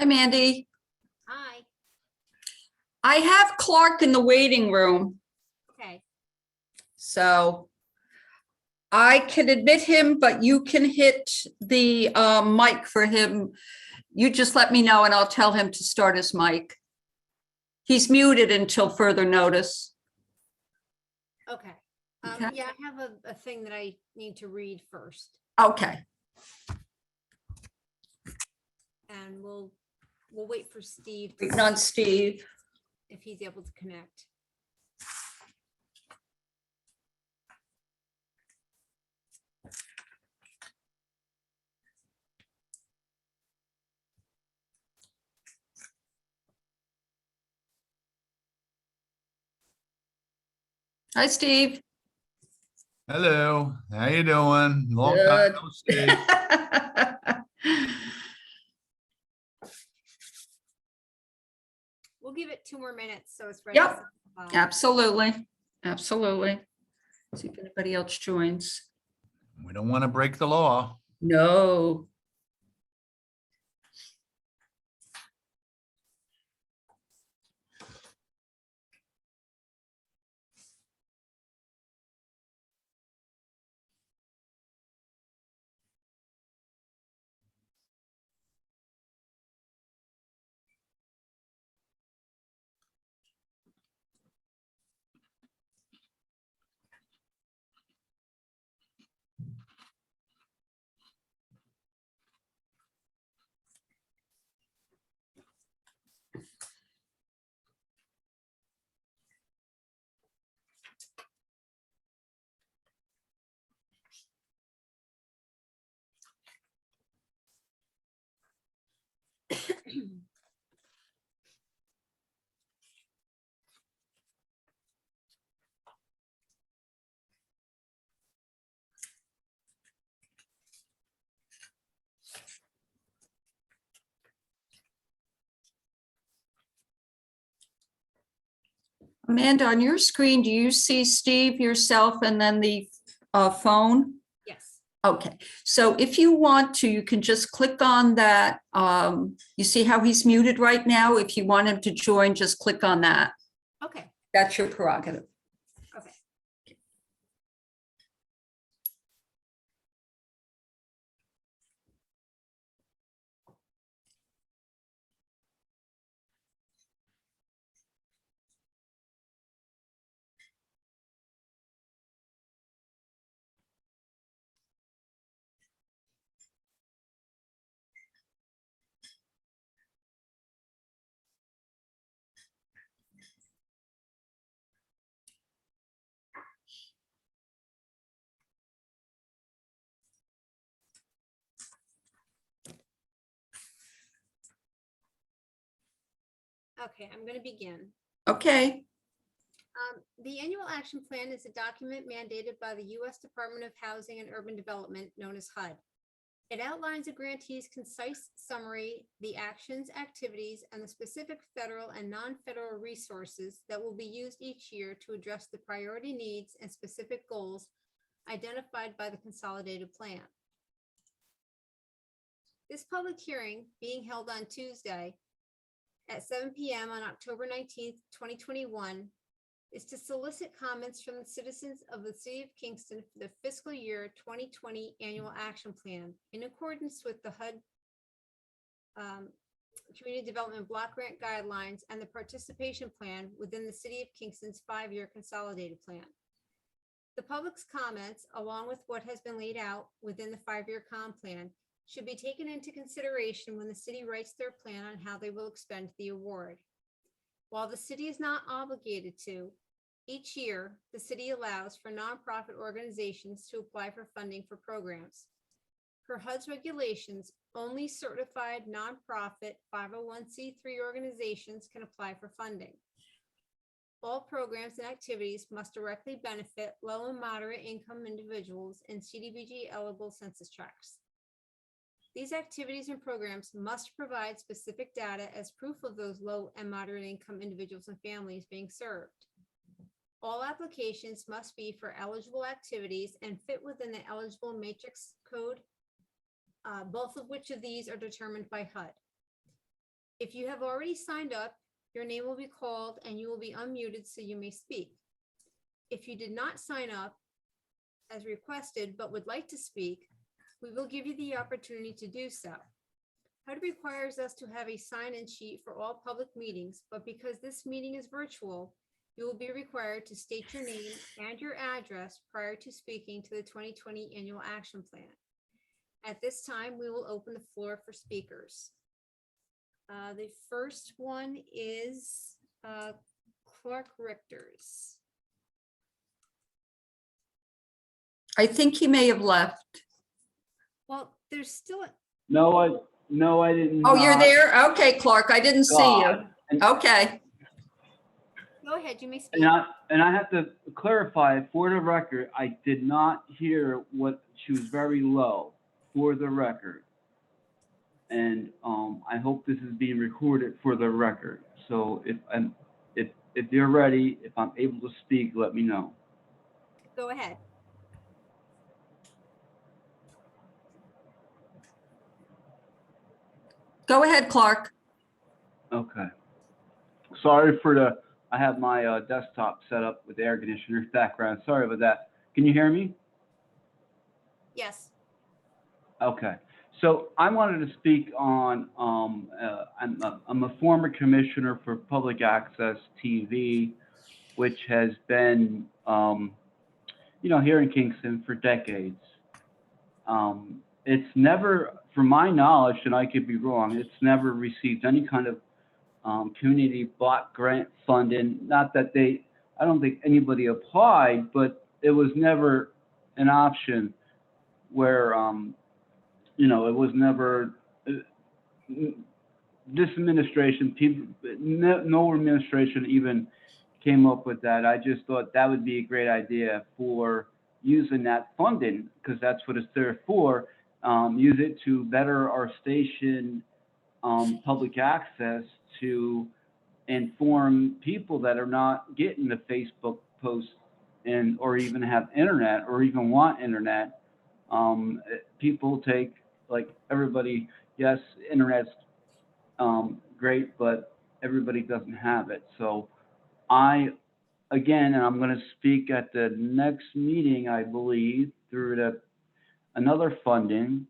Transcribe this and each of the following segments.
Hi, Mandy. Hi. I have Clark in the waiting room, Okay. so I can admit him, but you can hit the mic for him. You just let me know and I'll tell him to start his mic. He's muted until further notice. Okay. Okay. Yeah, I have a thing that I need to read first, Okay, and we'll wait for Steve to waiting on Steve. if he's able to connect. Hi, Steve. Hello, how you doing? Long time Good. no see. We'll give it 2 more minutes so it's ready. Yep. to send the file. Absolutely, absolutely. See if anybody else joins. We don't want to break the law. No. Amanda, on your screen, do you see Steve, yourself, and then the phone? Yes. Okay, so if you want to, you can just click on that. You see how he's muted right now? If you want him to join, just click on that. Okay. That's your prerogative. Okay. Okay, I'm going to begin. Okay, The annual action plan is a document mandated by the U.S. Department of Housing and Urban Development, known as HUD. It outlines a grantee's concise summary, the actions, activities, and the specific federal and non-federal resources that will be used each year to address the priority needs and specific goals identified by the consolidated plan. This public hearing, being held on Tuesday at 7 p.m. on October 19th, 2021, is to solicit comments from the citizens of the City of Kingston for the fiscal year 2020 annual action plan in accordance with the HUD Community Development Block Grant Guidelines and the participation plan within the City of Kingston's 5-year consolidated plan. The public's comments, along with what has been laid out within the 5-year comp plan, should be taken into consideration when the city writes their plan on how they will expend the award. While the city is not obligated to, each year, the city allows for nonprofit organizations to apply for funding for programs. Per HUD's regulations, only certified nonprofit 501c3 organizations can apply for funding. All programs and activities must directly benefit low and moderate income individuals in CDBG eligible census tracts. These activities and programs must provide specific data as proof of those low and moderate income individuals and families being served. All applications must be for eligible activities and fit within the eligible matrix code, both of which of these are determined by HUD. If you have already signed up, your name will be called and you will be unmuted so you may speak. If you did not sign up as requested but would like to speak, we will give you the opportunity to do so. HUD requires us to have a sign-in sheet for all public meetings, but because this meeting is virtual, you will be required to state your name and your address prior to speaking to the 2020 Annual Action Plan. At this time, we will open the floor for speakers. The first one is Clark Richters. I think he may have left. Well, there's still, No, I didn't. Oh, you're there? Okay, Clark, I didn't see you. God. And, Okay, go ahead, you may speak. and I have to clarify for the record, I did not hear what, she was very low for the record. And I hope this is being recorded for the record. So if you're ready, if I'm able to speak, let me know. Go ahead. go ahead, Clark. Okay. Sorry for I have my desktop set up with the air conditioner background. Sorry about that. Can you hear me? Yes. Okay. So I wanted to speak on, I'm a former commissioner for public access TV, which has been, here in Kingston for decades. It's never, from my knowledge, and I could be wrong, it's never received any kind of community block grant funding. Not that I don't think anybody applied, but it was never an option where, it was never, this administration, no administration even came up with that. I just thought that would be a great idea for using that funding, because that's what it's there for. Use it to better our station public access to inform people that are not getting the Facebook posts or even have internet or even want internet. People take, like everybody, yes, internet's great, but everybody doesn't have it. So again, and I'm going to speak at the next meeting, I believe, through another funding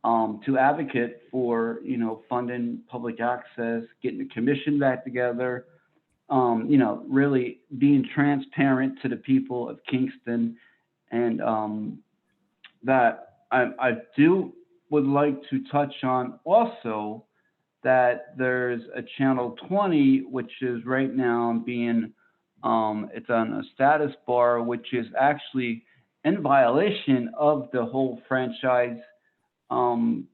to advocate for, funding public access, getting the commission back together, really being transparent to the people of Kingston. And that I would like to touch on also that there's a channel 20, which is right now being, it's on a status bar, which is actually in violation of the whole franchise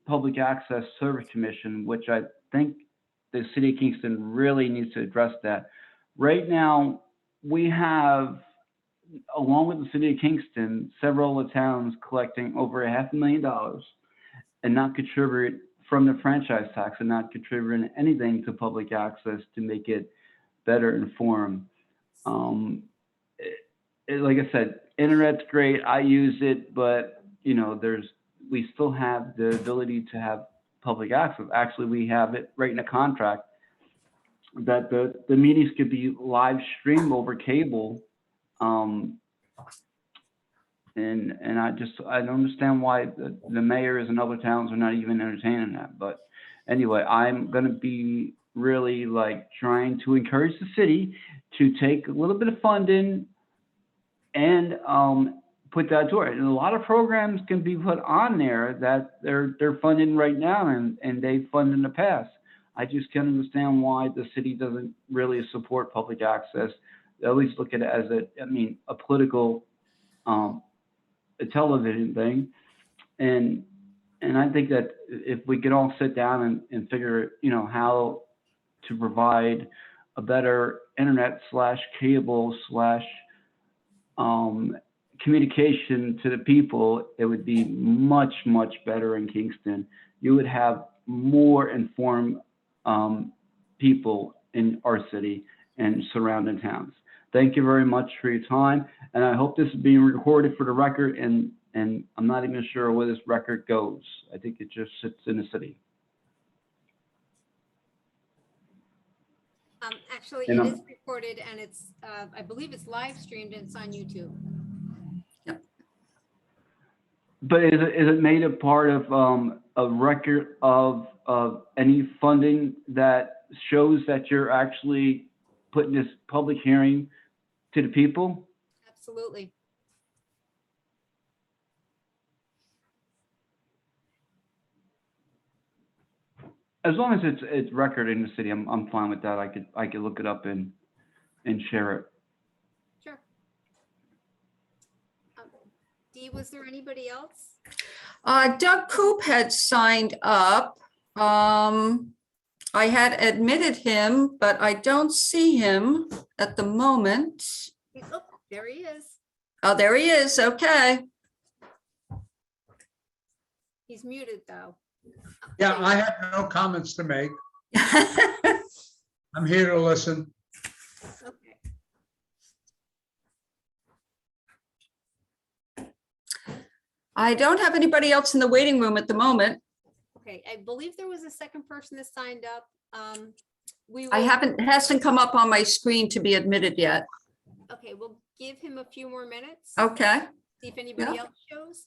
public access service commission, which I think the city of Kingston really needs to address that. Right now, we have, along with the city of Kingston, several of the towns collecting over $500,000 and not contribute from the franchise tax and not contributing anything to public access to make it better informed. Like I said, internet's great. I use it, but we still have the ability to have public access. Actually, we have it right in the contract that the meetings could be live streamed over cable. And I don't understand why the mayors and other towns are not even entertaining that. But anyway, I'm going to be really trying to encourage the city to take a little bit of funding and put that to it. And a lot of programs can be put on there that they're funding right now and they fund in the past. I just can't understand why the city doesn't really support public access. They always look at it as a political a television thing. And I think that if we could all sit down and figure, how to provide a better internet / cable / communication to the people, it would be much, much better in Kingston. You would have more informed people in our city and surrounding towns. Thank you very much for your time, and I hope this is being recorded for the record, and I'm not even sure where this record goes. I think it just sits in the city. Actually, And it I'm- is recorded and it's, I believe it's live streamed and it's on YouTube. But is it made a part of a record of any funding that shows that you're actually putting this public hearing to the people? Absolutely. As long as it's record in the city, I'm fine with that. I could look it up and share it. Sure. Dee, was there anybody else? Doug Coop had signed up. I had admitted him, but I don't see him at the moment. Oh, there he is. Oh, there he is. Okay. He's muted though. Yeah, I have no comments to make. I'm here to listen. Okay. I don't have anybody else in the waiting room at the moment. Okay, I believe there was a second person that signed up. It hasn't come up on my screen to be admitted yet. Okay, we'll give him a few more minutes. Okay. See if anybody Yeah. else shows.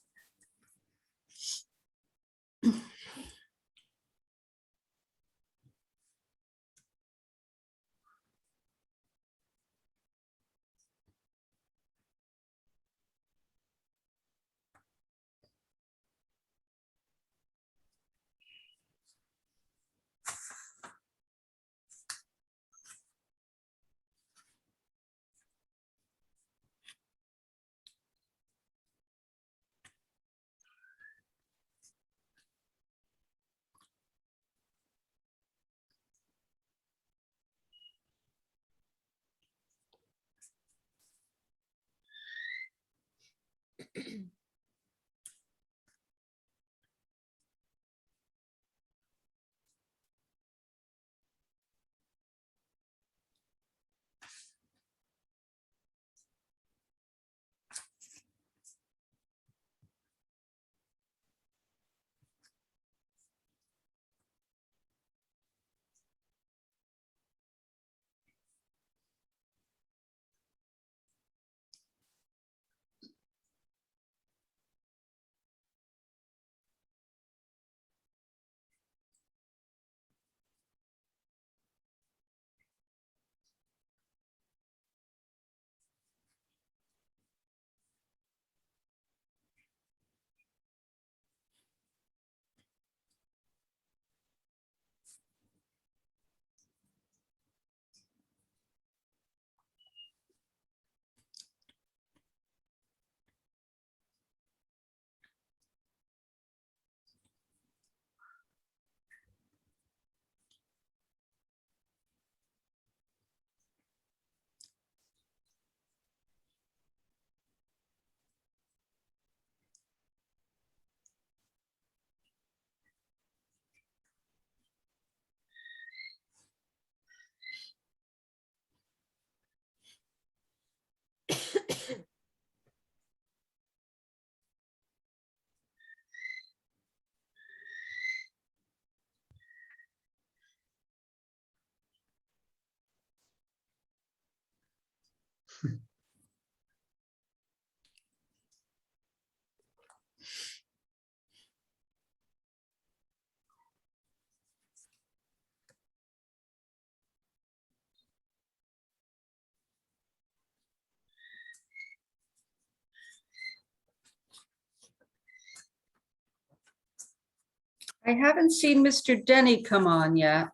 I haven't seen Mr. Denny come on yet.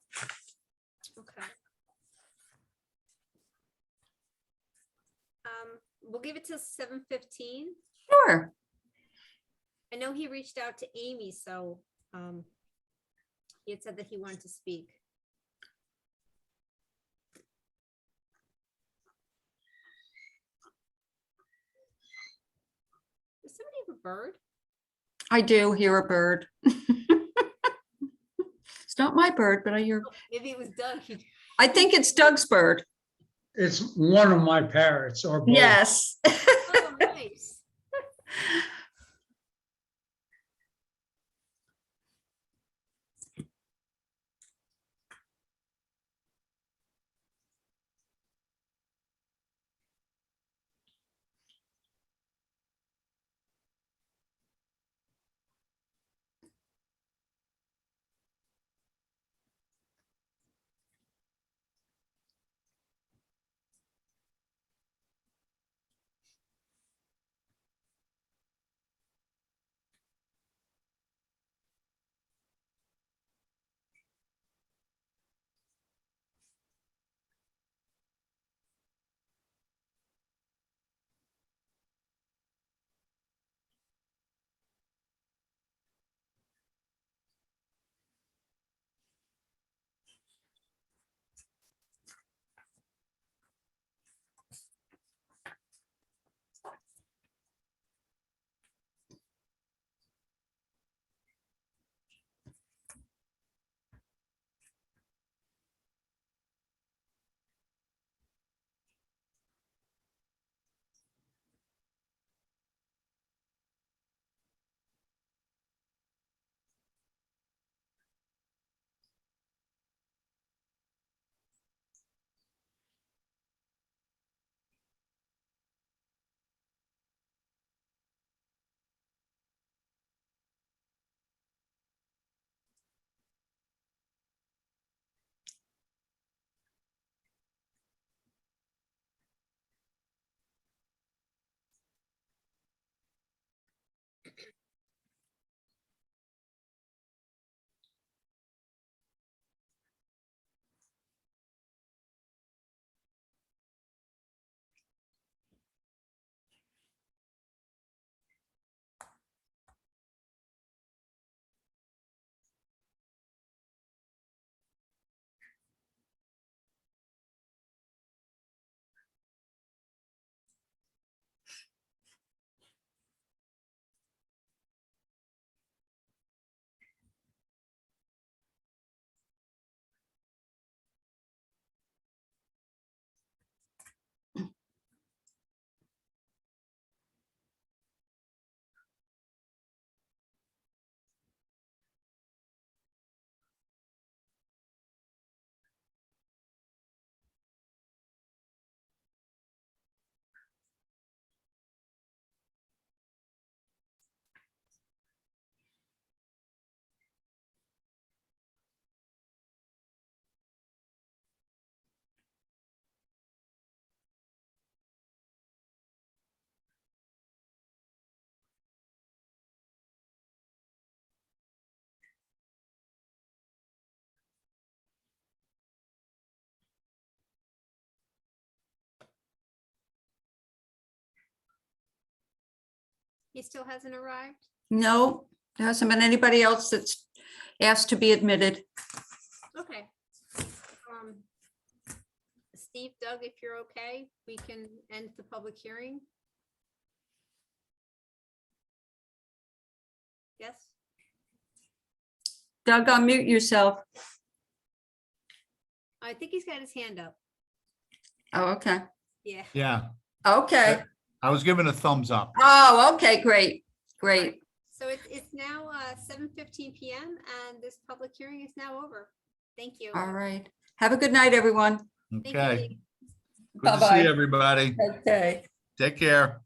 Okay. We'll give it till 7:15. Sure. I know he reached out to Amy, so he had said that he wanted to speak. Does somebody have a bird? I do hear a bird. It's not my bird, but I hear, Oh, maybe it was Doug. I think it's Doug's bird. It's one of my parrots or both. Yes. Oh, nice. He still hasn't arrived? No, there hasn't been anybody else that's asked to be admitted. Okay. Steve, Doug, if you're okay, we can end the public hearing. Yes? Doug, unmute yourself. I think he's got his hand up. Oh, okay. Yeah. Yeah, Okay. I was given a thumbs up. Oh, okay, great, great. So it's now 7:15 PM and this public hearing is now over. Thank you. All right. Have a good night, everyone. Thank you, Okay. Dee. Good to Bye-bye. see everybody. Okay. Take care.